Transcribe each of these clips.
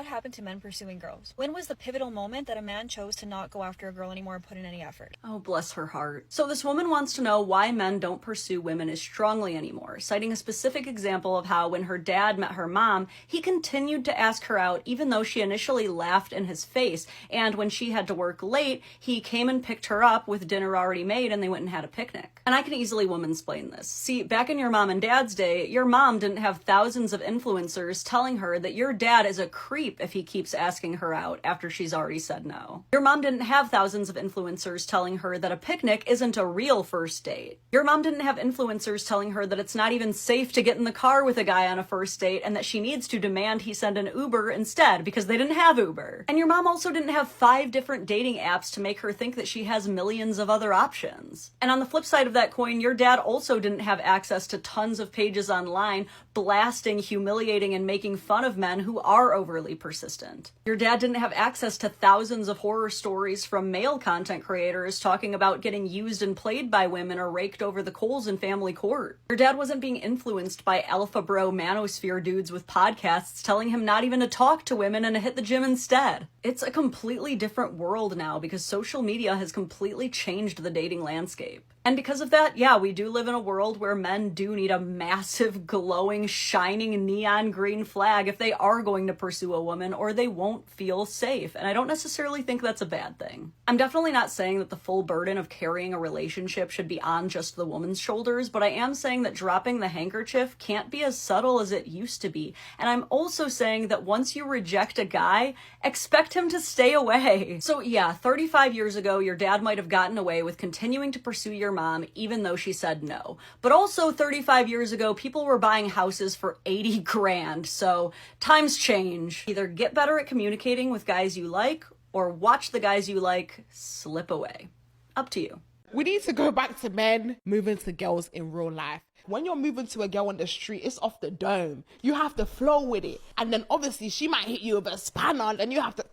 what happened to men pursuing girls? When was the pivotal moment that a man chose to not go after a girl anymore and put in any effort? Oh, bless her heart. So this woman wants to know why men don't pursue women as strongly anymore, citing a specific example of how when her dad met her mom, he continued to ask her out even though she initially laughed in his face, and when she had to work late, he came and picked her up with dinner already made and they went and had a picnic. And I can easily womansplain this. See, back in your mom and dad's day, your mom didn't have thousands of influencers telling her that your dad is a creep if he keeps asking her out after she's already said no. Your mom didn't have thousands of influencers telling her that a picnic isn't a real first date. Your mom didn't have influencers telling her that it's not even safe to get in the car with a guy on a first date and that she needs to demand he send an Uber instead because they didn't have Uber. And your mom also didn't have 5 different dating apps to make her think that she has millions of other options. And on the flip side of that coin, your dad also didn't have access to tons of pages online blasting, humiliating, and making fun of men who are overly persistent. Your dad didn't have access to thousands of horror stories from male content creators talking about getting used and played by women or raked over the coals in family court. Your dad wasn't being influenced by alpha bro manosphere dudes with podcasts telling him not even to talk to women and to hit the gym instead. It's a completely different world now because social media has completely changed the dating landscape. And because of that, yeah, we do live in a world where men do need a massive, glowing, shining neon green flag if they are going to pursue a woman, or they won't feel safe. And I don't necessarily think that's a bad thing. I'm definitely not saying that the full burden of carrying a relationship should be on just the woman's shoulders, but I am saying that dropping the handkerchief can't be as subtle as it used to be. And I'm also saying that once you reject a guy, expect him to stay away. So yeah, 35 years ago, your dad might have gotten away with continuing to pursue your mom even though she said no. But also 35 years ago, people were buying houses for 80 grand. So times change. Either get better at communicating with guys you like or watch the guys you like slip away. Up to you. We need to go back to men moving to girls in real life. When you're moving to a girl on the street, it's off the dome. You have to flow with it. And then obviously she might hit you with a spanner and you have to,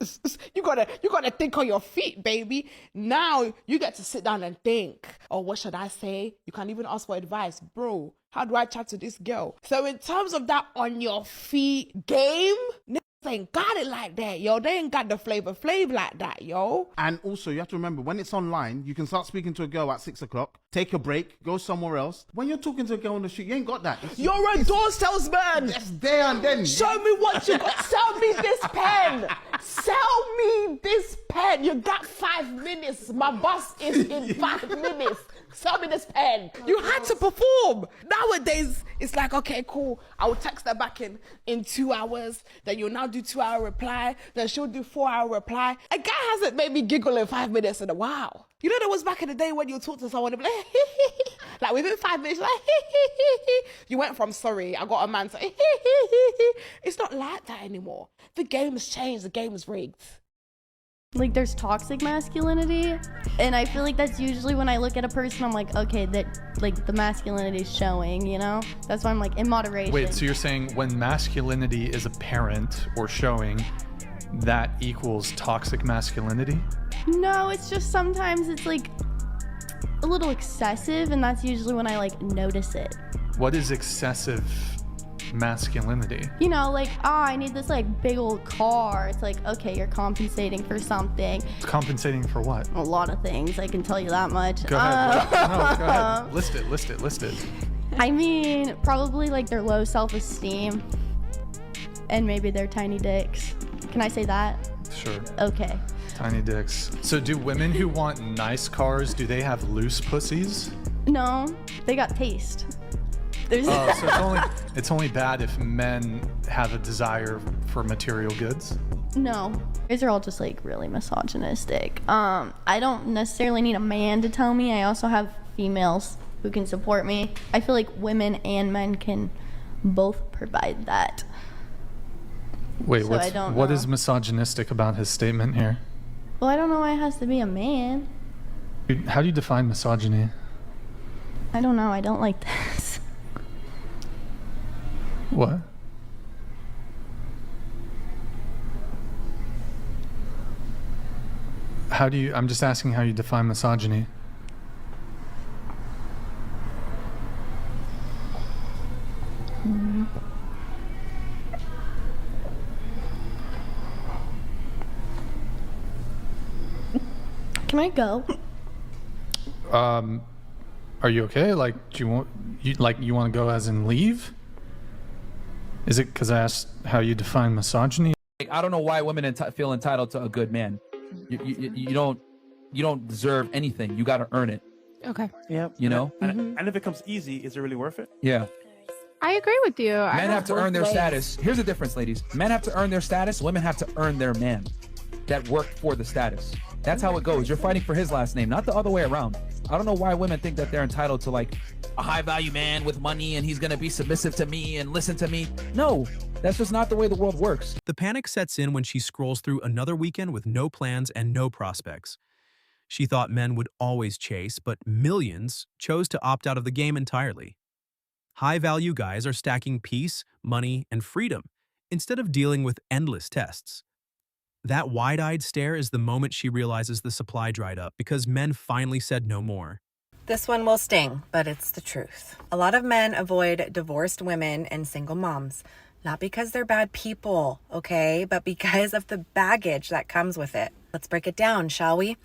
you gotta think on your feet, baby. Now you get to sit down and think, oh, what should I say? You can even ask for advice. Bro, how do I chat to this girl? So in terms of that on your feet game, they ain't got it like that, yo. They ain't got the flavor like that, yo. And also, you have to remember, when it's online, you can start speaking to a girl at 6 o'clock, take a break, go somewhere else. When you're talking to a girl on the street, you ain't got that. You're a door salesman. That's there and then. Show me what you got. Sell me this pen. Sell me this pen. You got 5 minutes. My bus is in 5 minutes. Sell me this pen. You had to perform. Nowadays, it's like, okay, cool. I will text her back in 2 hours. Then you'll now do 2-hour reply. Then she'll do 4-hour reply. A guy hasn't made me giggle in 5 minutes in a while. You know, there was back in the day when you talk to someone and be like, like within 5 minutes, like, you went from sorry, I got a man to, it's not like that anymore. The game has changed. The game is rigged. Like, there's toxic masculinity, and I feel like that's usually when I look at a person, I'm like, okay, that, like, the masculinity is showing, you know? That's why I'm like, in moderation. Wait, so you're saying when masculinity is apparent or showing, that equals toxic masculinity? No, it's just sometimes it's like a little excessive, and that's usually when I like notice it. What is excessive masculinity? You know, like, oh, I need this like big old car. It's like, okay, you're compensating for something. Compensating for what? A lot of things, I can tell you that much. Go ahead. No, go ahead. List it. I mean, probably like their low self-esteem and maybe their tiny dicks. Can I say that? Sure. Okay. Tiny dicks. So do women who want nice cars, do they have loose pussies? No, they got taste. Oh, so it's only bad if men have a desire for material goods? No. These are all just like really misogynistic. I don't necessarily need a man to tell me. I also have females who can support me. I feel like women and men can both provide that. Wait, So what is misogynistic about his statement here? Well, I don't know why it has to be a man. How do you define misogyny? I don't know. I don't like this. What? I'm just asking how you define misogyny. Can I go? Are you okay? Like, do you want to go as in leave? Is it because I asked how you define misogyny? I don't know why women feel entitled to a good man. You don't deserve anything. You got to earn it. Okay. Yep. You know? And if it comes easy, is it really worth it? Yeah. I agree with you. Men have to earn their status. Here's the difference, ladies. Men have to earn their status. Women have to earn their man that worked for the status. That's how it goes. You're fighting for his last name, not the other way around. I don't know why women think that they're entitled to like a high value man with money and he's going to be submissive to me and listen to me. No, that's just not the way the world works. The panic sets in when she scrolls through another weekend with no plans and no prospects. She thought men would always chase, but millions chose to opt out of the game entirely. High-value guys are stacking peace, money, and freedom instead of dealing with endless tests. That wide-eyed stare is the moment she realizes the supply dried up because men finally said no more. This one will sting, but it's the truth. A lot of men avoid divorced women and single moms, not because they're bad people, okay, but because of the baggage that comes with it. Let's break it down, shall we?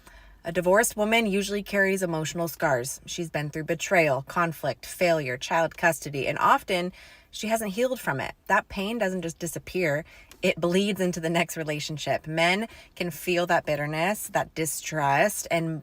A divorced woman usually carries emotional scars. She's been through betrayal, conflict, failure, child custody, and often she hasn't healed from it. That pain doesn't just disappear. It bleeds into the next relationship. Men can feel that bitterness, that distrust, and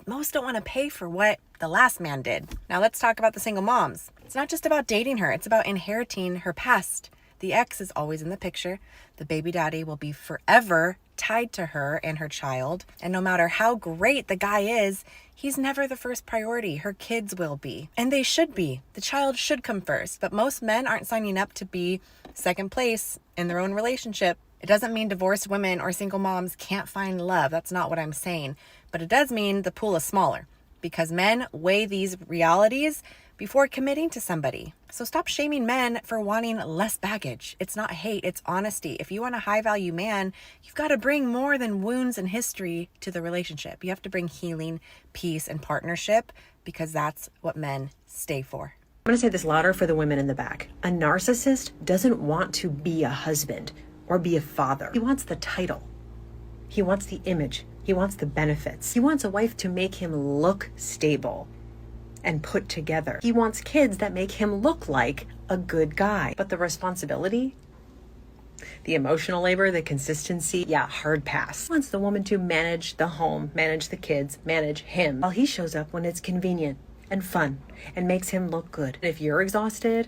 most don't want to pay for what the last man did. Now let's talk about the single moms. It's not just about dating her. It's about inheriting her past. The ex is always in the picture. The baby daddy will be forever tied to her and her child. And no matter how great the guy is, he's never the first priority. Her kids will be. And they should be. The child should come first. But most men aren't signing up to be second place in their own relationship. It doesn't mean divorced women or single moms can't find love. That's not what I'm saying. But it does mean the pool is smaller because men weigh these realities before committing to somebody. So stop shaming men for wanting less baggage. It's not hate, it's honesty. If you want a high value man, you've got to bring more than wounds and history to the relationship. You have to bring healing, peace, and partnership because that's what men stay for. I'm going to say this louder for the women in the back. A narcissist doesn't want to be a husband or be a father. He wants the title. He wants the image. He wants the benefits. He wants a wife to make him look stable and put together. He wants kids that make him look like a good guy. But the responsibility, the emotional labor, the consistency, yeah, hard pass. He wants the woman to manage the home, manage the kids, manage him, while he shows up when it's convenient and fun and makes him look good. And if you're exhausted,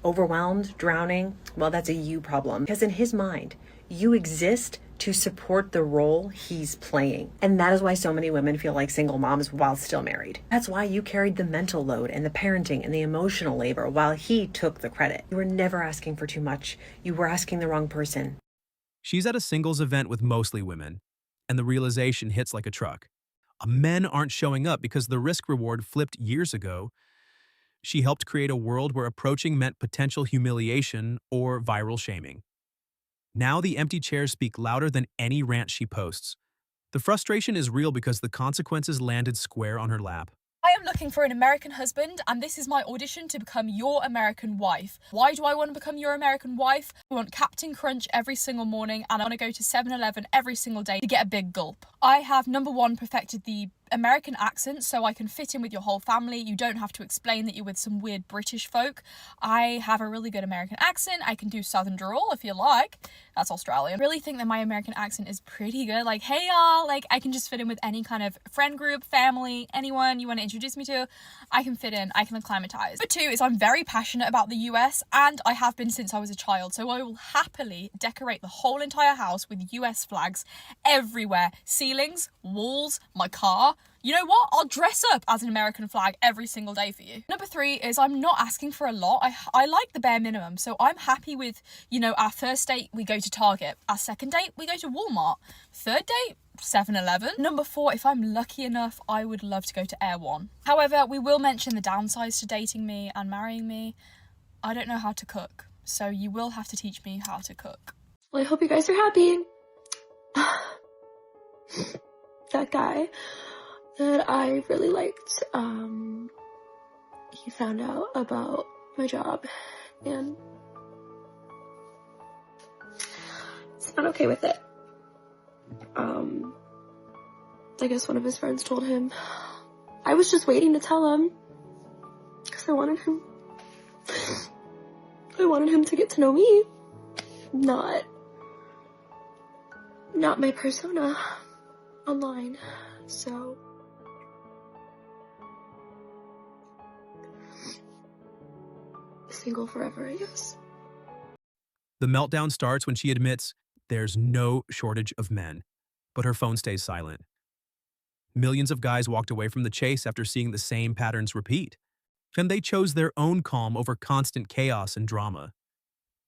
overwhelmed, drowning, well, that's a you problem. Because in his mind, you exist to support the role he's playing. And that is why so many women feel like single moms while still married. That's why you carried the mental load and the parenting and the emotional labor while he took the credit. You were never asking for too much. You were asking the wrong person. She's at a singles event with mostly women, and the realization hits like a truck. Men aren't showing up because the risk-reward flipped years ago. She helped create a world where approaching meant potential humiliation or viral shaming. Now the empty chairs speak louder than any rant she posts. The frustration is real because the consequences landed square on her lap. I am looking for an American husband, and this is my audition to become your American wife. Why do I want to become your American wife? I want Captain Crunch every single morning, and I want to go to 7-Eleven every single day to get a big gulp. I have, number one, perfected the American accent so I can fit in with your whole family. You don't have to explain that you're with some weird British folk. I have a really good American accent. I can do Southern drawl if you like. That's Australian. I really think that my American accent is pretty good. Like, hey y'all, like I can just fit in with any kind of friend group, family, anyone you want to introduce me to. I can fit in, I can acclimatize. Number two is I'm very passionate about the US, and I have been since I was a child. So I will happily decorate the whole entire house with US flags everywhere. Ceilings, walls, my car. You know what? I'll dress up as an American flag every single day for you. Number three is I'm not asking for a lot. I like the bare minimum. So I'm happy with, you know, our first date, we go to Target. Our second date, we go to Walmart. Third date, 7-Eleven. Number four, if I'm lucky enough, I would love to go to Air One. However, we will mention the downsides to dating me and marrying me. I don't know how to cook. So you will have to teach me how to cook. Well, I hope you guys are happy. That guy that I really liked, he found out about my job and it's not okay with it. I guess one of his friends told him. I was just waiting to tell him because I wanted him to get to know me, not my persona online. So single forever, I guess. The meltdown starts when she admits there's no shortage of men, but her phone stays silent. Millions of guys walked away from the chase after seeing the same patterns repeat, and they chose their own calm over constant chaos and drama.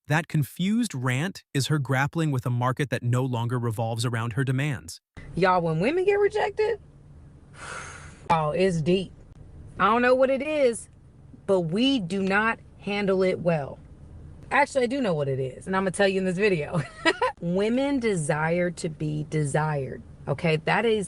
That confused rant is her grappling with a market that no longer revolves around her demands. Y'all, when women get rejected, oh, it's deep. I don't know what it is, but we do not handle it well. Actually, I do know what it is, and I'm gonna tell you in this video. Women desire to be desired, okay? That is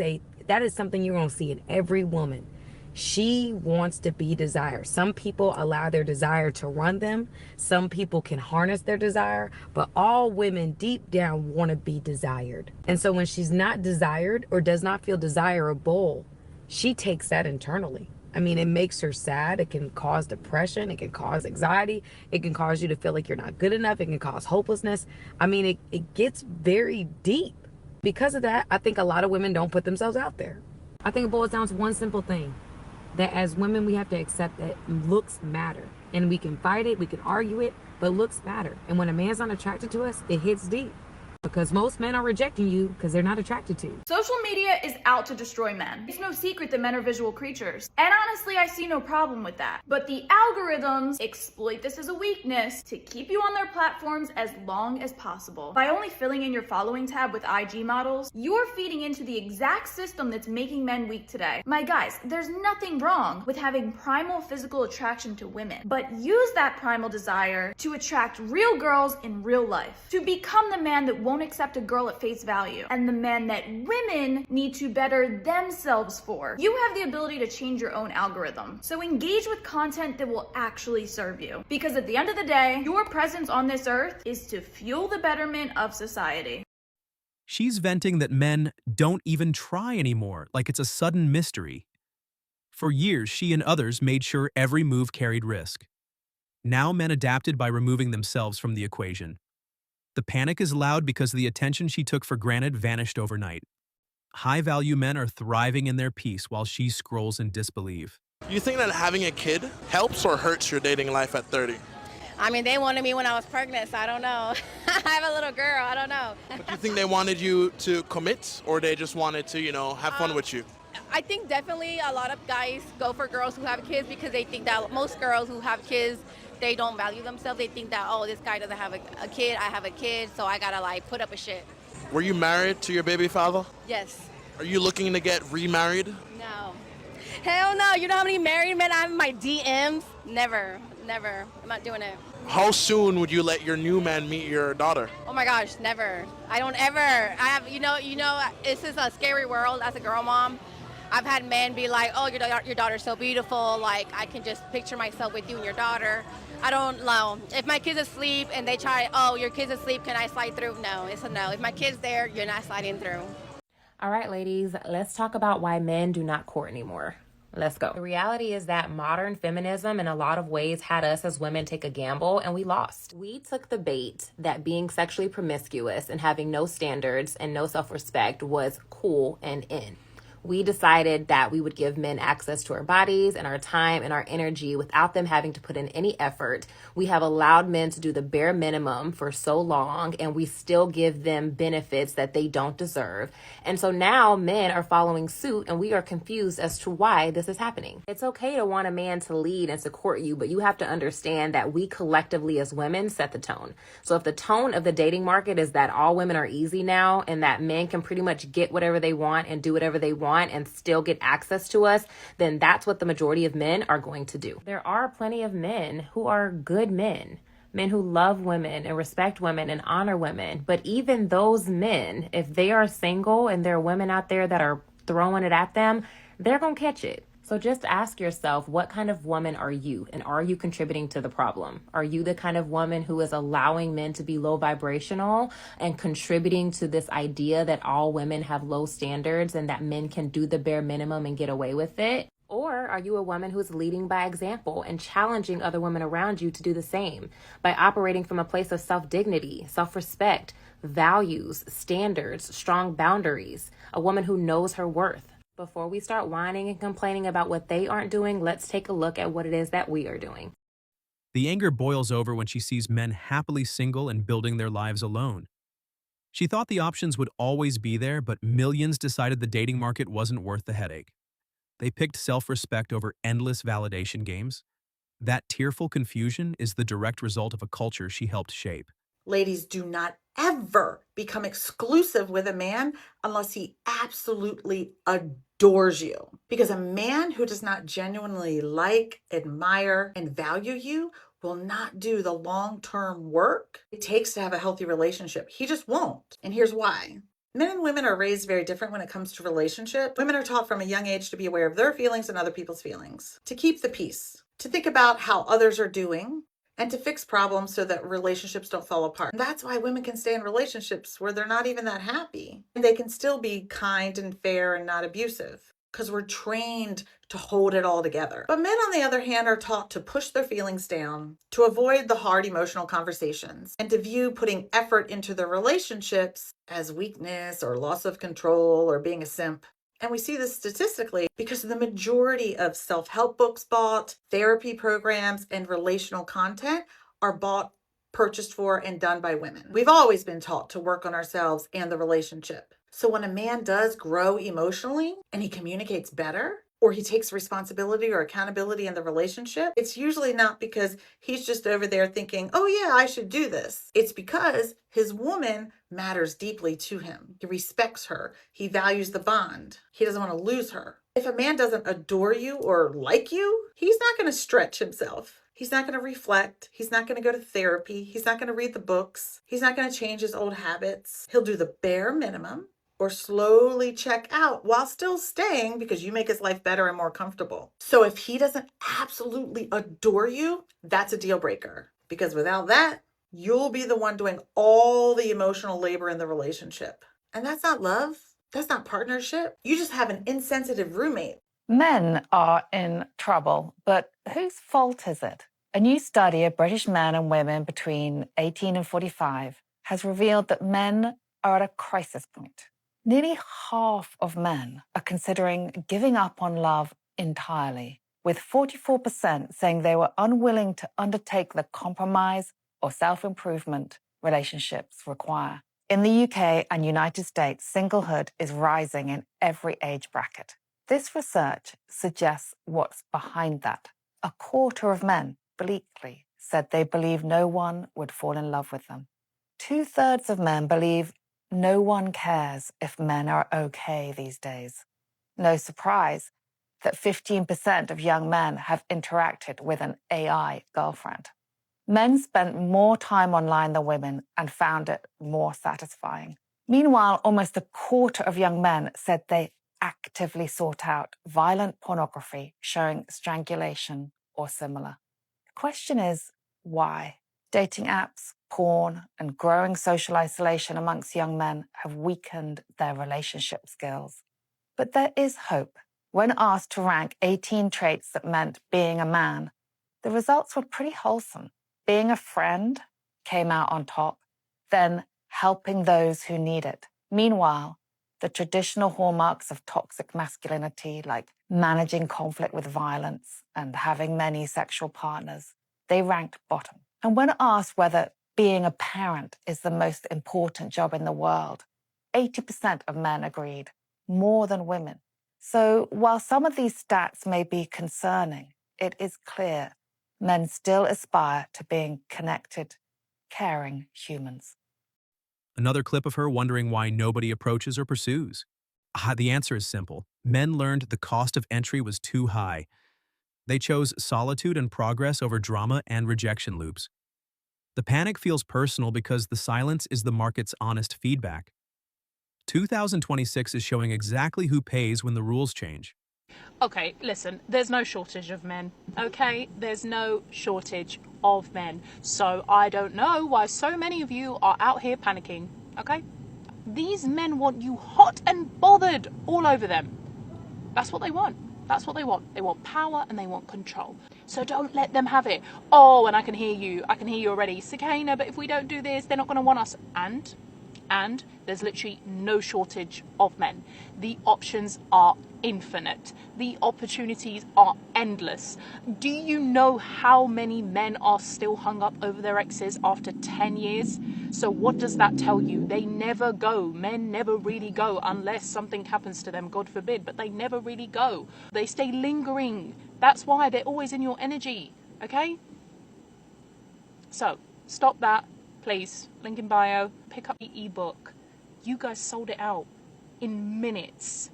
something you're gonna see in every woman. She wants to be desired. Some people allow their desire to run them. Some people can harness their desire, but all women deep down want to be desired. And so when she's not desired or does not feel desirable, she takes that internally. I mean, it makes her sad. It can cause depression. It can cause anxiety. It can cause you to feel like you're not good enough. It can cause hopelessness. I mean, it gets very deep. Because of that, I think a lot of women don't put themselves out there. I think it boils down to one simple thing. That as women, we have to accept that looks matter. And we can fight it, we can argue it, but looks matter. And when a man's not attracted to us, it hits deep. Because most men are rejecting you because they're not attracted to you. Social media is out to destroy men. It's no secret that men are visual creatures. And honestly, I see no problem with that. But the algorithms exploit this as a weakness to keep you on their platforms as long as possible. By only filling in your following tab with IG models, you're feeding into the exact system that's making men weak today. My guys, there's nothing wrong with having primal physical attraction to women, but use that primal desire to attract real girls in real life. To become the man that won't accept a girl at face value, and the man that women need to better themselves for. You have the ability to change your own algorithm. So engage with content that will actually serve you. Because at the end of the day, your presence on this earth is to fuel the betterment of society. She's venting that men don't even try anymore, like it's a sudden mystery. For years, she and others made sure every move carried risk. Now men adapted by removing themselves from the equation. The panic is loud because the attention she took for granted vanished overnight. High-value men are thriving in their peace while she scrolls in disbelief. You think that having a kid helps or hurts your dating life at 30? I mean, they wanted me when I was pregnant, so I don't know. I have a little girl, I don't know. But do you think they wanted you to commit, or they just wanted to, have fun with you? I think definitely a lot of guys go for girls who have kids because they think that most girls who have kids, they don't value themselves. They think that, oh, this guy doesn't have a kid, I have a kid, so I gotta put up a shit. Were you married to your baby father? Yes. Are you looking to get remarried? No. Hell no. You know how many married men I have in my DMs? Never. I'm not doing it. How soon would you let your new man meet your daughter? Oh my gosh, never. I don't ever. I have, this is a scary world as a girl mom. I've had men be like, oh, your daughter's so beautiful. I can just picture myself with you and your daughter. I don't know. If my kid's asleep and they try, oh, your kid's asleep, can I slide through? No, it's a no. If my kid's there, you're not sliding through. All right, ladies, let's talk about why men do not court anymore. Let's go. The reality is that modern feminism in a lot of ways had us as women take a gamble, and we lost. We took the bait that being sexually promiscuous and having no standards and no self-respect was cool and in. We decided that we would give men access to our bodies and our time and our energy without them having to put in any effort. We have allowed men to do the bare minimum for so long, and we still give them benefits that they don't deserve. And so now men are following suit, and we are confused as to why this is happening. It's okay to want a man to lead and support you, but you have to understand that we collectively as women set the tone. So if the tone of the dating market is that all women are easy now and that men can pretty much get whatever they want and do whatever they want and still get access to us, then that's what the majority of men are going to do. There are plenty of men who are good men who love women and respect women and honor women. But even those men, if they are single and there are women out there that are throwing it at them, they're going to catch it. So So just ask yourself, what kind of woman are you? And are you contributing to the problem? Are you the kind of woman who is allowing men to be low vibrational and contributing to this idea that all women have low standards and that men can do the bare minimum and get away with it? Or are you a woman who's leading by example and challenging other women around you to do the same by operating from a place of self-dignity, self-respect, values, standards, strong boundaries, a woman who knows her worth? Before we start whining and complaining about what they aren't doing, let's take a look at what it is that we are doing. The anger boils over when she sees men happily single and building their lives alone. She thought the options would always be there, but millions decided the dating market wasn't worth the headache. They picked self-respect over endless validation games. That tearful confusion is the direct result of a culture she helped shape. Ladies, do not ever become exclusive with a man unless he absolutely adores you. Because a man who does not genuinely like, admire, and value you will not do the long-term work it takes to have a healthy relationship. He just won't. And here's why. Men and women are raised very different when it comes to relationships. Women are taught from a young age to be aware of their feelings and other people's feelings, to keep the peace, to think about how others are doing, and to fix problems so that relationships don't fall apart. And that's why women can stay in relationships where they're not even that happy. And they can still be kind and fair and not abusive because we're trained to hold it all together. But men, on the other hand, are taught to push their feelings down, to avoid the hard emotional conversations, and to view putting effort into their relationships as weakness or loss of control or being a simp. And we see this statistically because the majority of self-help books bought, therapy programs, and relational content are bought, purchased for, and done by women. We've always been taught to work on ourselves and the relationship. So when a man does grow emotionally and he communicates better, or he takes responsibility or accountability in the relationship, it's usually not because he's just over there thinking, oh yeah, I should do this. It's because his woman matters deeply to him. He respects her. He values the bond. He doesn't want to lose her. If a man doesn't adore you or like you, he's not going to stretch himself. He's not going to reflect. He's not going to go to therapy. He's not going to read the books. He's not going to change his old habits. He'll do the bare minimum or slowly check out while still staying because you make his life better and more comfortable. So if he doesn't absolutely adore you, that's a deal breaker, because without that, you'll be the one doing all the emotional labor in the relationship. And that's not love. That's not partnership. You just have an insensitive roommate. Men are in trouble, but whose fault is it? A new study of British men and women between 18 and 45 has revealed that men are at a crisis point. Nearly half of men are considering giving up on love entirely, with 44% saying they were unwilling to undertake the compromise or self-improvement relationships require. In the UK and United States, singlehood is rising in every age bracket. This research suggests what's behind that. A quarter of men, bleakly, said they believe no one would fall in love with them. 2/3 of men believe no one cares if men are okay these days. No surprise that 15% of young men have interacted with an AI girlfriend. Men spent more time online than women and found it more satisfying. Meanwhile, almost a quarter of young men said they actively sought out violent pornography showing strangulation or similar. The question is, why? Dating apps, porn, and growing social isolation amongst young men have weakened their relationship skills. But there is hope. When asked to rank 18 traits that meant being a man, the results were pretty wholesome. Being a friend came out on top, then helping those who need it. Meanwhile, the traditional hallmarks of toxic masculinity, like managing conflict with violence and having many sexual partners, they ranked bottom. And when asked whether being a parent is the most important job in the world, 80% of men agreed, more than women. So while some of these stats may be concerning, it is clear men still aspire to being connected, caring humans. Another clip of her wondering why nobody approaches or pursues. The answer is simple. Men learned the cost of entry was too high. They chose solitude and progress over drama and rejection loops. The panic feels personal because the silence is the market's honest feedback. 2026 is showing exactly who pays when the rules change. Okay, listen, there's no shortage of men, okay? There's no shortage of men. So I don't know why so many of you are out here panicking, okay? These men want you hot and bothered all over them. That's what they want. That's what they want. They want power and they want control. So don't let them have it. Oh, and I can hear you already. Sakina, but if we don't do this, they're not going to want us. And there's literally no shortage of men. The options are infinite. The opportunities are endless. Do you know how many men are still hung up over their exes after 10 years? So what does that tell you? They never go. Men never really go unless something happens to them, God forbid, but they never really go. They stay lingering. That's why they're always in your energy, okay? So stop that. Please, link in bio, pick up the ebook. You guys sold it out in minutes.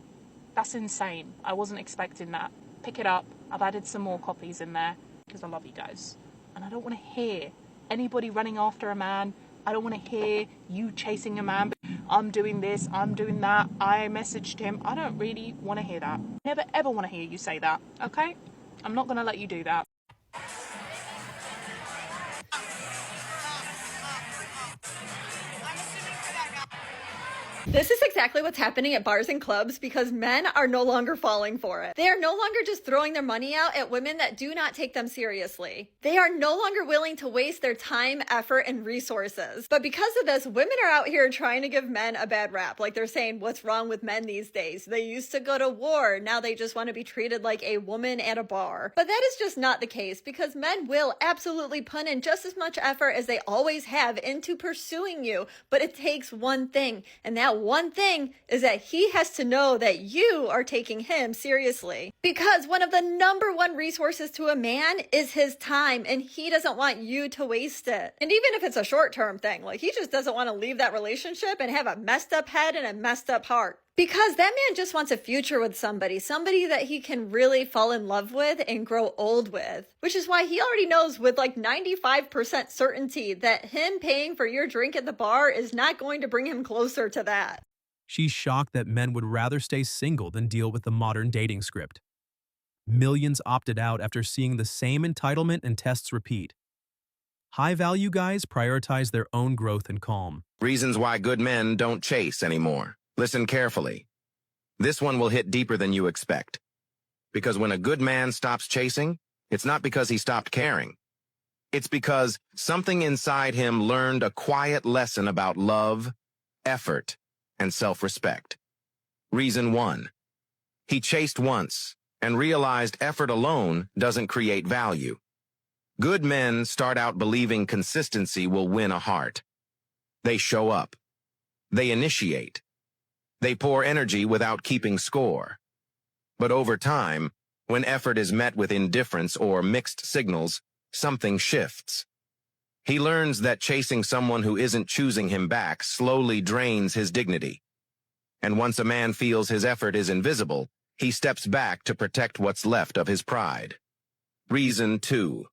That's insane. I wasn't expecting that. Pick it up. I've added some more copies in there because I love you guys. And I don't want to hear anybody running after a man. I don't want to hear you chasing a man. I'm doing this, I'm doing that. I messaged him. I don't really want to hear that. Never ever want to hear you say that, okay? I'm not going to let you do that. This is exactly what's happening at bars and clubs because men are no longer falling for it. They are no longer just throwing their money out at women that do not take them seriously. They are no longer willing to waste their time, effort, and resources. But because of this, women are out here trying to give men a bad rap. Like they're saying, what's wrong with men these days? They used to go to war. Now they just want to be treated like a woman at a bar. But that is just not the case because men will absolutely put in just as much effort as they always have into pursuing you. But it takes one thing, and that one thing is that he has to know that you are taking him seriously. Because one of the number one resources to a man is his time, and he doesn't want you to waste it. And even if it's a short-term thing, like he just doesn't want to leave that relationship and have a messed up head and a messed up heart. Because that man just wants a future with somebody that he can really fall in love with and grow old with. Which is why he already knows with like 95% certainty that him paying for your drink at the bar is not going to bring him closer to that. She's shocked that men would rather stay single than deal with the modern dating script. Millions opted out after seeing the same entitlement and tests repeat. High-value guys prioritize their own growth and calm. Reasons why good men don't chase anymore. Listen carefully. This one will hit deeper than you expect. Because when a good man stops chasing, it's not because he stopped caring. It's because something inside him learned a quiet lesson about love, effort, and self-respect. Reason 1. He chased once and realized effort alone doesn't create value. Good men start out believing consistency will win a heart. They show up. They initiate. They pour energy without keeping score. But over time, when effort is met with indifference or mixed signals, something shifts. He learns that chasing someone who isn't choosing him back slowly drains his dignity. And once a man feels his effort is invisible, he steps back to protect what's left of his pride. Reason 2.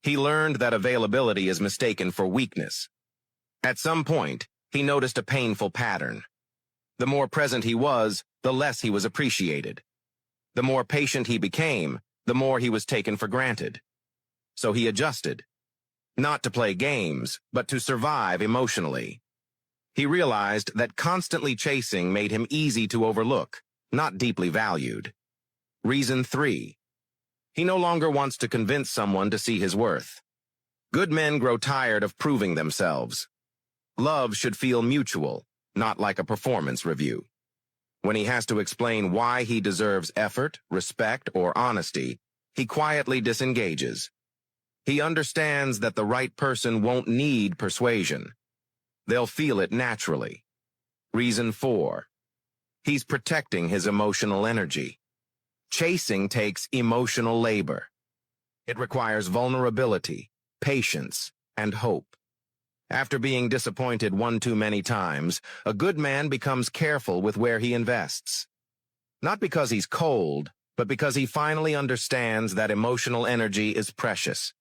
He learned that availability is mistaken for weakness. At some point, he noticed a painful pattern. The more present he was, the less he was appreciated. The more patient he became, the more he was taken for granted. So he adjusted. Not to play games, but to survive emotionally. He realized that constantly chasing made him easy to overlook, not deeply valued. Reason 3. He no longer wants to convince someone to see his worth. Good men grow tired of proving themselves. Love should feel mutual, not like a performance review. When he has to explain why he deserves effort, respect, or honesty, he quietly disengages. He understands that the right person won't need persuasion. They'll feel it naturally. Reason 4. He's protecting his emotional energy. Chasing takes emotional labor. It requires vulnerability, patience, and hope. After being disappointed one too many times, a good man becomes careful with where he invests. Not because he's cold, but because he finally understands that emotional energy is precious.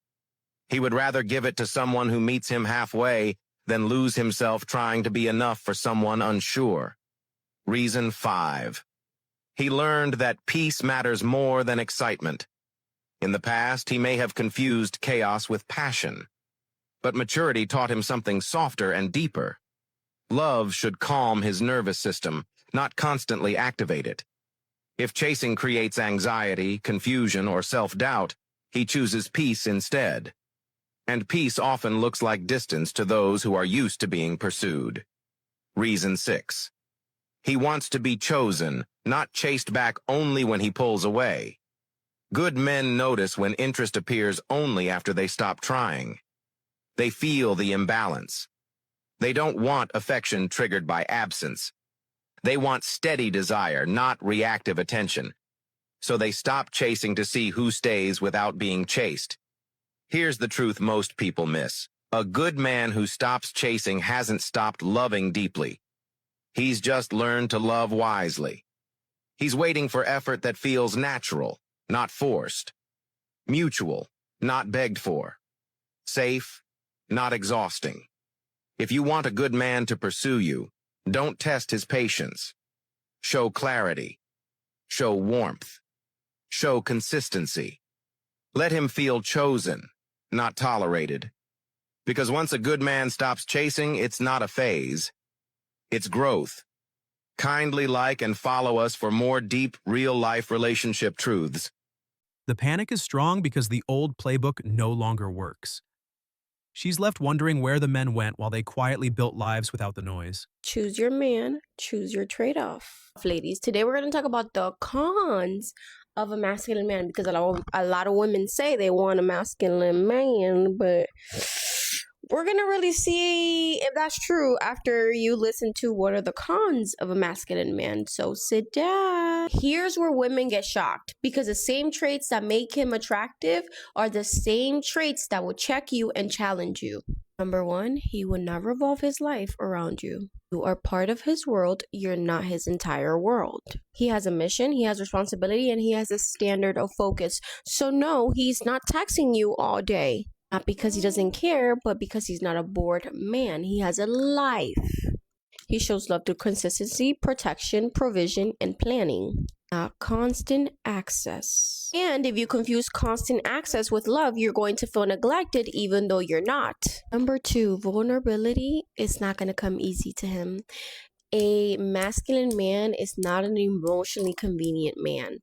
He would rather give it to someone who meets him halfway than lose himself trying to be enough for someone unsure. Reason 5. He learned that peace matters more than excitement. In the past, he may have confused chaos with passion, but maturity taught him something softer and deeper. Love should calm his nervous system, not constantly activate it. If chasing creates anxiety, confusion, or self-doubt, he chooses peace instead. And peace often looks like distance to those who are used to being pursued. Reason 6. He wants to be chosen, not chased back only when he pulls away. Good men notice when interest appears only after they stop trying. They feel the imbalance. They don't want affection triggered by absence. They want steady desire, not reactive attention. So they stop chasing to see who stays without being chased. Here's the truth most people miss. A good man who stops chasing hasn't stopped loving deeply. He's just learned to love wisely. He's waiting for effort that feels natural, not forced. Mutual, not begged for. Safe, not exhausting. If you want a good man to pursue you, don't test his patience. Show clarity. Show warmth. Show consistency. Let him feel chosen, not tolerated. Because once a good man stops chasing, it's not a phase. It's growth. Kindly like and follow us for more deep, real-life relationship truths. The panic is strong because the old playbook no longer works. She's left wondering where the men went while they quietly built lives without the noise. Choose your man, choose your trade-off. Ladies, today we're going to talk about the cons of a masculine man, because a lot of women say they want a masculine man, but we're going to really see if that's true after you listen to what are the cons of a masculine man. So sit down. Here's where women get shocked, because the same traits that make him attractive are the same traits that will check you and challenge you. Number 1, he will not revolve his life around you. You are part of his world. You're not his entire world. He has a mission, he has responsibility, and he has a standard of focus. So no, he's not texting you all day. Not because he doesn't care, but because he's not a bored man. He has a life. He shows love through consistency, protection, provision, and planning. Not constant access. And if you confuse constant access with love, you're going to feel neglected even though you're not. Number 2, vulnerability is not going to come easy to him. A masculine man is not an emotionally convenient man.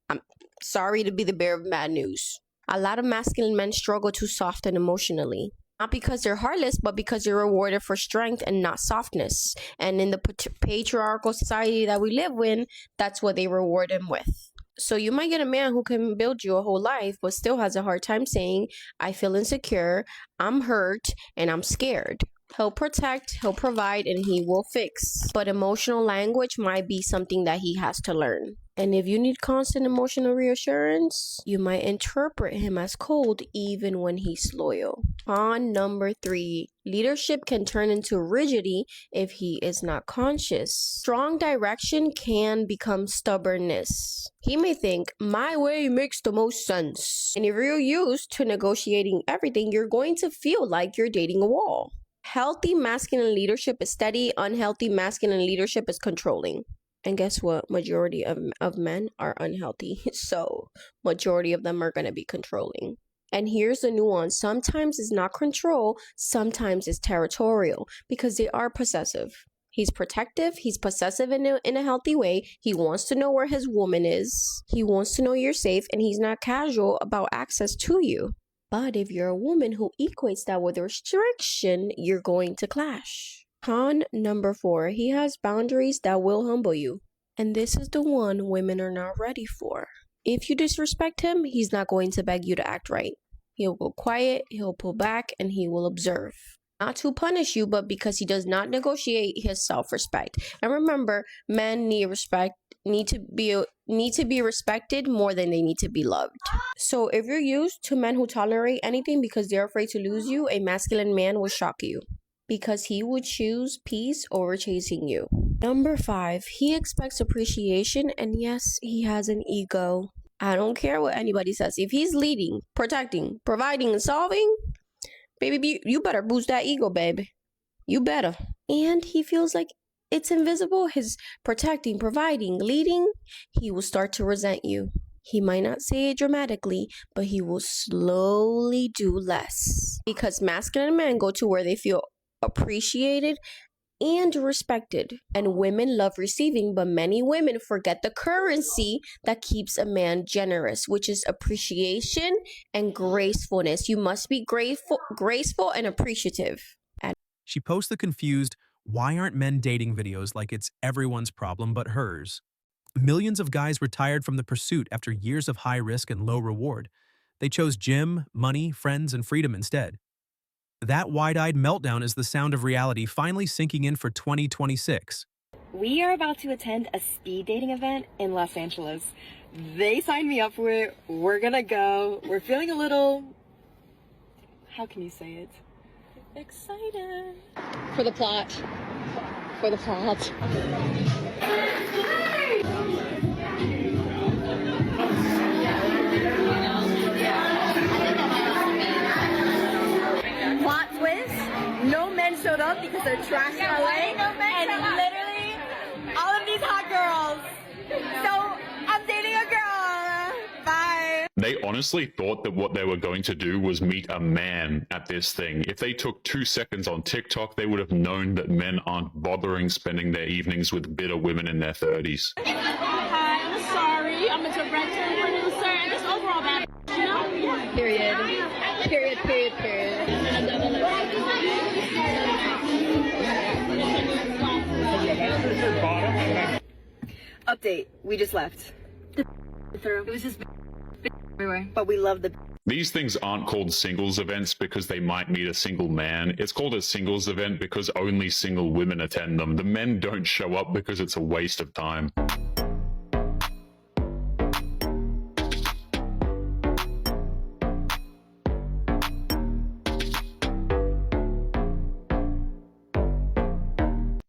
I'm sorry to be the bearer of bad news. A lot of masculine men struggle to soften emotionally. Not because they're heartless, but because they're rewarded for strength and not softness. And in the patriarchal society that we live in, that's what they reward him with. So you might get a man who can build you a whole life, but still has a hard time saying, I feel insecure, I'm hurt, and I'm scared. He'll protect, he'll provide, and he will fix. But emotional language might be something that he has to learn. And if you need constant emotional reassurance, you might interpret him as cold even when he's loyal. Con number 3, leadership can turn into rigidity if he is not conscious. Strong direction can become stubbornness. He may think, my way makes the most sense. And if you're used to negotiating everything, you're going to feel like you're dating a wall. Healthy masculine leadership is steady. Unhealthy masculine leadership is controlling. And guess what? Majority of men are unhealthy. So majority of them are going to be controlling. And here's the nuance. Sometimes it's not control. Sometimes it's territorial, because they are possessive. He's protective. He's possessive in a healthy way. He wants to know where his woman is. He wants to know you're safe. And he's not casual about access to you. But if you're a woman who equates that with restriction, you're going to clash. Con number 4, he has boundaries that will humble you. And this is the one women are not ready for. If you disrespect him, he's not going to beg you to act right. He'll go quiet, he'll pull back, and he will observe. Not to punish you, but because he does not negotiate his self-respect. And remember, men need to be respected more than they need to be loved. So if you're used to men who tolerate anything because they're afraid to lose you, a masculine man will shock you, because he would choose peace over chasing you. Number 5, he expects appreciation, and yes, he has an ego. I don't care what anybody says. If he's leading, protecting, providing, and solving, baby, you better boost that ego, baby. You better. And he feels like it's invisible, his protecting, providing, leading, he will start to resent you. He might not say it dramatically, but he will slowly do less. Because masculine men go to where they feel appreciated and respected. And women love receiving, but many women forget the currency that keeps a man generous, which is appreciation and gracefulness. You must be graceful and appreciative. She posts the confused, "Why aren't men dating?" videos like it's everyone's problem but hers. Millions of guys retired from the pursuit after years of high risk and low reward. They chose gym, money, friends, and freedom instead. That wide-eyed meltdown is the sound of reality finally sinking in for 2026. We are about to attend a speed dating event in Los Angeles. They signed me up for it. We're gonna go. We're feeling a little, how can you say it? Excited. For the plot. For the plot. Plot twist, no men showed up because they're trash in LA, and literally all of these hot girls. So I'm dating a girl. Bye. They honestly thought that what they were going to do was meet a man at this thing. If they took 2 seconds on TikTok, they would have known that men aren't bothering spending their evenings with bitter women in their 30s. Hi, I'm sorry. I'm into rental producer, and it's overall bad. You know? Period. Period, period, period. Update. We just left. It was just everywhere. But we love the. These things aren't called singles events because they might meet a single man. It's called a singles event because only single women attend them. The men don't show up because it's a waste of time.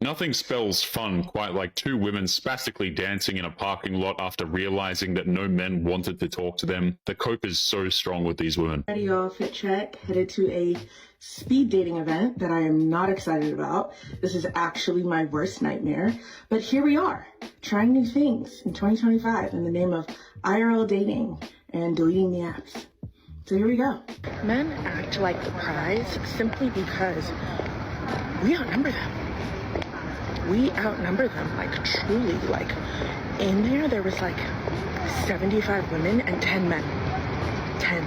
Nothing spells fun quite like two women spastically dancing in a parking lot after realizing that no men wanted to talk to them. The cope is so strong with these women. Ready, y'all, fit check, headed to a speed dating event that I am not excited about. This is actually my worst nightmare. But here we are, trying new things in 2025 in the name of IRL dating and deleting the apps. So here we go. Men act like the prize simply because we outnumber them. We outnumber them, like truly, like in there was like 75 women and 10 men. 10.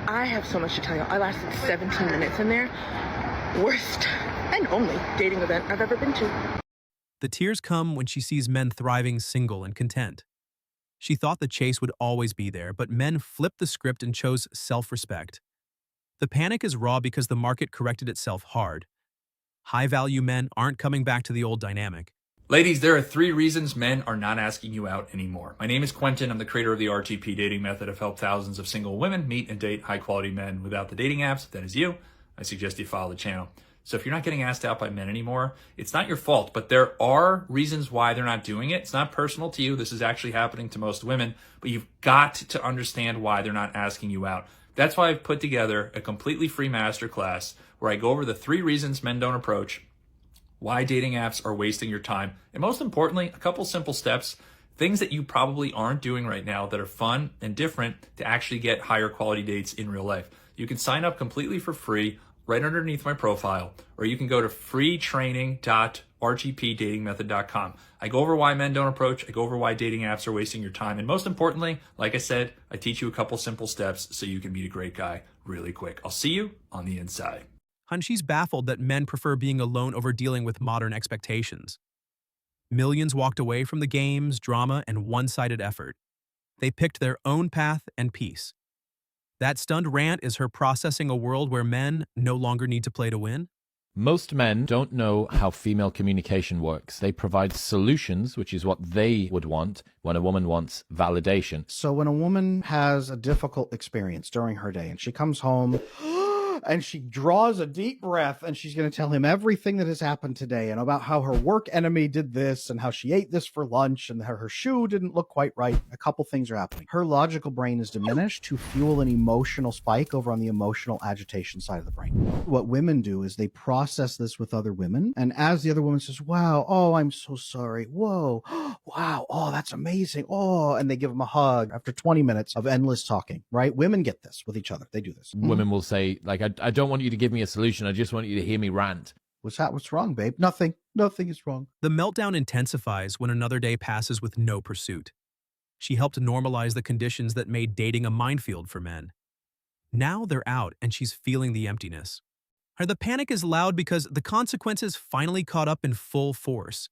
I have so much to tell you. I lasted 17 minutes in there. Worst and only dating event I've ever been to. The tears come when she sees men thriving single and content. She thought the chase would always be there, but men flipped the script and chose self-respect. The panic is raw because the market corrected itself hard. High-value men aren't coming back to the old dynamic. Ladies, there are 3 reasons men are not asking you out anymore. My name is Quentin. I'm the creator of the RTP dating method. I've helped thousands of single women meet and date high-quality men without the dating apps. If that is you, I suggest you follow the channel. So if you're not getting asked out by men anymore, it's not your fault, but there are reasons why they're not doing it. It's not personal to you. This is actually happening to most women, but you've got to understand why they're not asking you out. That's why I've put together a completely free masterclass where I go over the 3 reasons men don't approach, why dating apps are wasting your time, and most importantly, a couple simple steps, things that you probably aren't doing right now that are fun and different to actually get higher quality dates in real life. You can sign up completely for free right underneath my profile, or you can go to freetraining.rtpdatingmethod.com. I go over why men don't approach, I go over why dating apps are wasting your time, and most importantly, like I said, I teach you a couple simple steps so you can meet a great guy really quick. I'll see you on the inside. Hun, she's baffled that men prefer being alone over dealing with modern expectations. Millions walked away from the games, drama, and one-sided effort. They picked their own path and peace. That stunned rant is her processing a world where men no longer need to play to win. Most men don't know how female communication works. They provide solutions, which is what they would want when a woman wants validation. So when a woman has a difficult experience during her day and she comes home And she draws a deep breath and she's going to tell him everything that has happened today and about how her work enemy did this and how she ate this for lunch and how her shoe didn't look quite right. A couple things are happening. Her logical brain is diminished to fuel an emotional spike over on the emotional agitation side of the brain. What women do is they process this with other women. And as the other woman says, wow, oh, I'm so sorry. Whoa, wow, oh, that's amazing. Oh, and they give them a hug after 20 minutes of endless talking, right? Women get this with each other. They do this. Women will say, like, I don't want you to give me a solution. I just want you to hear me rant. What's wrong, babe? Nothing. Nothing is wrong. The meltdown intensifies when another day passes with no pursuit. She helped normalize the conditions that made dating a minefield for men. Now they're out and she's feeling the emptiness. The panic is loud because the consequences finally caught up in full force.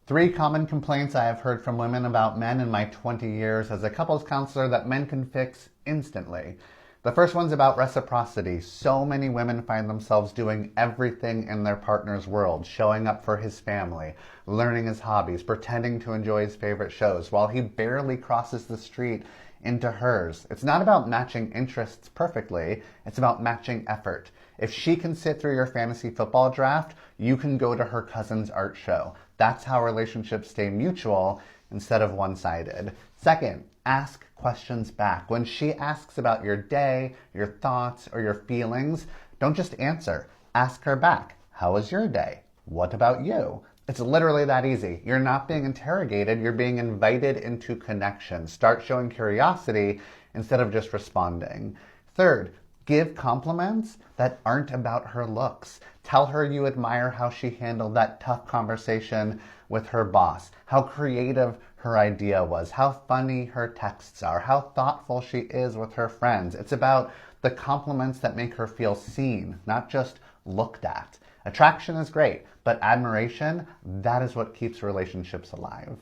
3 common complaints I have heard from women about men in my 20 years as a couples counselor that men can fix instantly. The first one's about reciprocity. So many women find themselves doing everything in their partner's world, showing up for his family, learning his hobbies, pretending to enjoy his favorite shows, while he barely crosses the street into hers. It's not about matching interests perfectly, it's about matching effort. If she can sit through your fantasy football draft, you can go to her cousin's art show. That's how relationships stay mutual instead of one-sided. Second, ask questions back. When she asks about your day, your thoughts, or your feelings, don't just answer. Ask her back. How was your day? What about you? It's literally that easy. You're not being interrogated, you're being invited into connection. Start showing curiosity instead of just responding. Third, give compliments that aren't about her looks. Tell her you admire how she handled that tough conversation with her boss, how creative her idea was, how funny her texts are, how thoughtful she is with her friends. It's about the compliments that make her feel seen, not just looked at. Attraction is great, but admiration, that is what keeps relationships alive.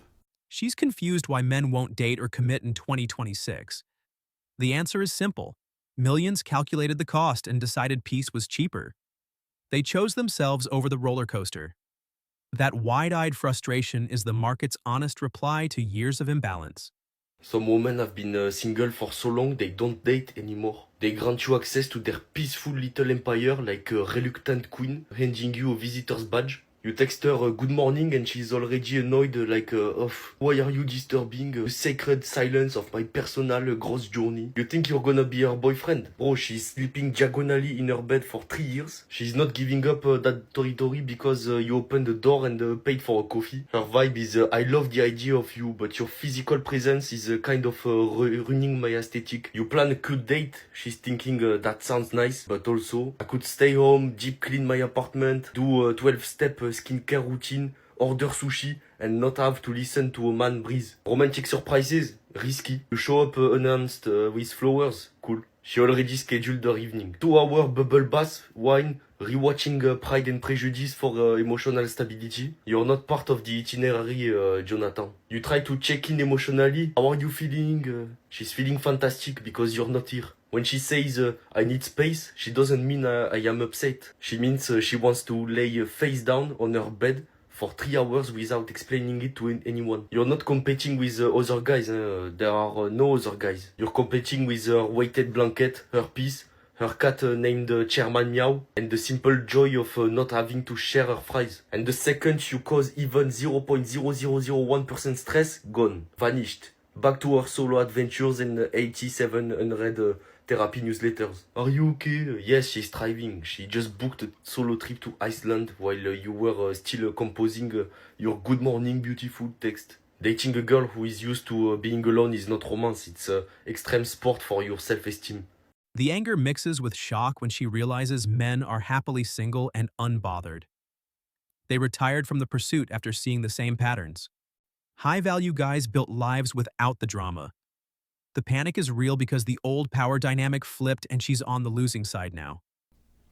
She's confused why men won't date or commit in 2026. The answer is simple. Millions calculated the cost and decided peace was cheaper. They chose themselves over the roller coaster. That wide-eyed frustration is the market's honest reply to years of imbalance. Some women have been single for so long they don't date anymore. They grant you access to their peaceful little empire like a reluctant queen handing you a visitor's badge. You text her good morning and she's already annoyed like why are you disturbing the sacred silence of my personal gross journey? You think you're gonna be her boyfriend? Bro, she's sleeping diagonally in her bed for 3 years. She's not giving up that territory because you opened the door and paid for a coffee. Her vibe is I love the idea of you, but your physical presence is kind of ruining my aesthetic. You plan a cute date. She's thinking that sounds nice, but also I could stay home, deep clean my apartment, do a 12-step skincare routine, order sushi, and not have to listen to a man breathe. Romantic surprises, risky. You show up unannounced with flowers, cool. She already scheduled her evening. 2-hour bubble bath, wine, rewatching Pride and Prejudice for emotional stability. You're not part of the itinerary, Jonathan. You try to check in emotionally. How are you feeling? She's feeling fantastic because you're not here. When she says, I need space, she doesn't mean I am upset. She means she wants to lay face down on her bed for 3 hours without explaining it to anyone. You're not competing with other guys. There are no other guys. You're competing with her weighted blanket, her peace, her cat named Chairman Meow, and the simple joy of not having to share her fries. And the second you cause even 0.0001% stress, gone, vanished. Back to her solo adventures and 87 unread therapy newsletters. Are you okay? Yes, she's thriving. She just booked a solo trip to Iceland while you were still composing your good morning beautiful text. Dating a girl who is used to being alone is not romance, it's extreme sport for your self-esteem. The anger mixes with shock when she realizes men are happily single and unbothered. They retired from the pursuit after seeing the same patterns. High-value guys built lives without the drama. The panic is real because the old power dynamic flipped and she's on the losing side now.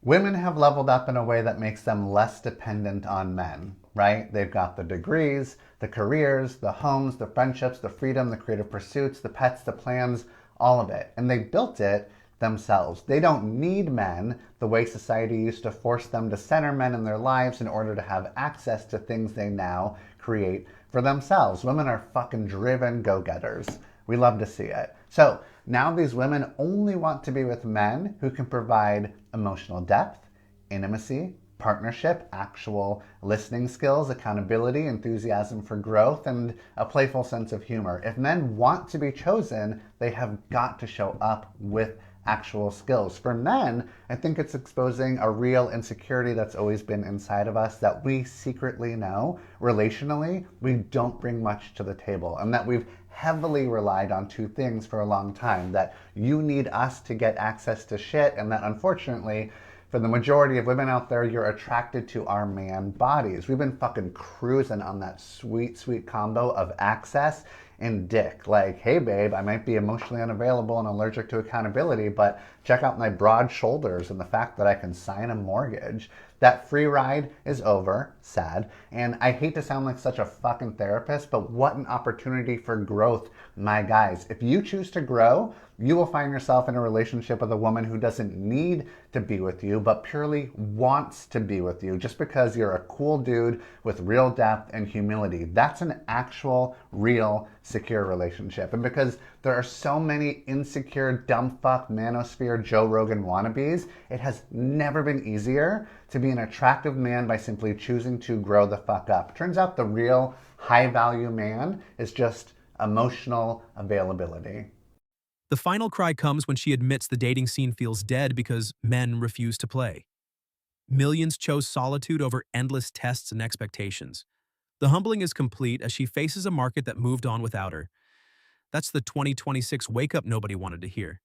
Women have leveled up in a way that makes them less dependent on men, right? They've got the degrees, the careers, the homes, the friendships, the freedom, the creative pursuits, the pets, the plans, all of it. And they built it themselves. They don't need men the way society used to force them to center men in their lives in order to have access to things they now create for themselves. Women are fucking driven go-getters. We love to see it. So now these women only want to be with men who can provide emotional depth, intimacy, partnership, actual listening skills, accountability, enthusiasm for growth, and a playful sense of humor. If men want to be chosen, they have got to show up with actual skills. For men, I think it's exposing a real insecurity that's always been inside of us, that we secretly know relationally we don't bring much to the table, and that we've heavily relied on two things for a long time: that you need us to get access to shit, and that unfortunately for the majority of women out there, you're attracted to our man bodies. We've been fucking cruising on that sweet, sweet combo of access and dick. Like, hey babe, I might be emotionally unavailable and allergic to accountability, but check out my broad shoulders and the fact that I can sign a mortgage. That free ride is over, sad, and I hate to sound like such a fucking therapist, but what an opportunity for growth, my guys. If you choose to grow, you will find yourself in a relationship with a woman who doesn't need to be with you, but purely wants to be with you just because you're a cool dude with real depth and humility. That's an actual, real, secure relationship. And because there are so many insecure, dumb fuck, manosphere, Joe Rogan wannabes, it has never been easier to be an attractive man by simply choosing to grow the fuck up. Turns out the real high-value man is just emotional availability. The final cry comes when she admits the dating scene feels dead because men refuse to play. Millions chose solitude over endless tests and expectations. The humbling is complete as she faces a market that moved on without her. That's the 2026 wake-up nobody wanted to hear.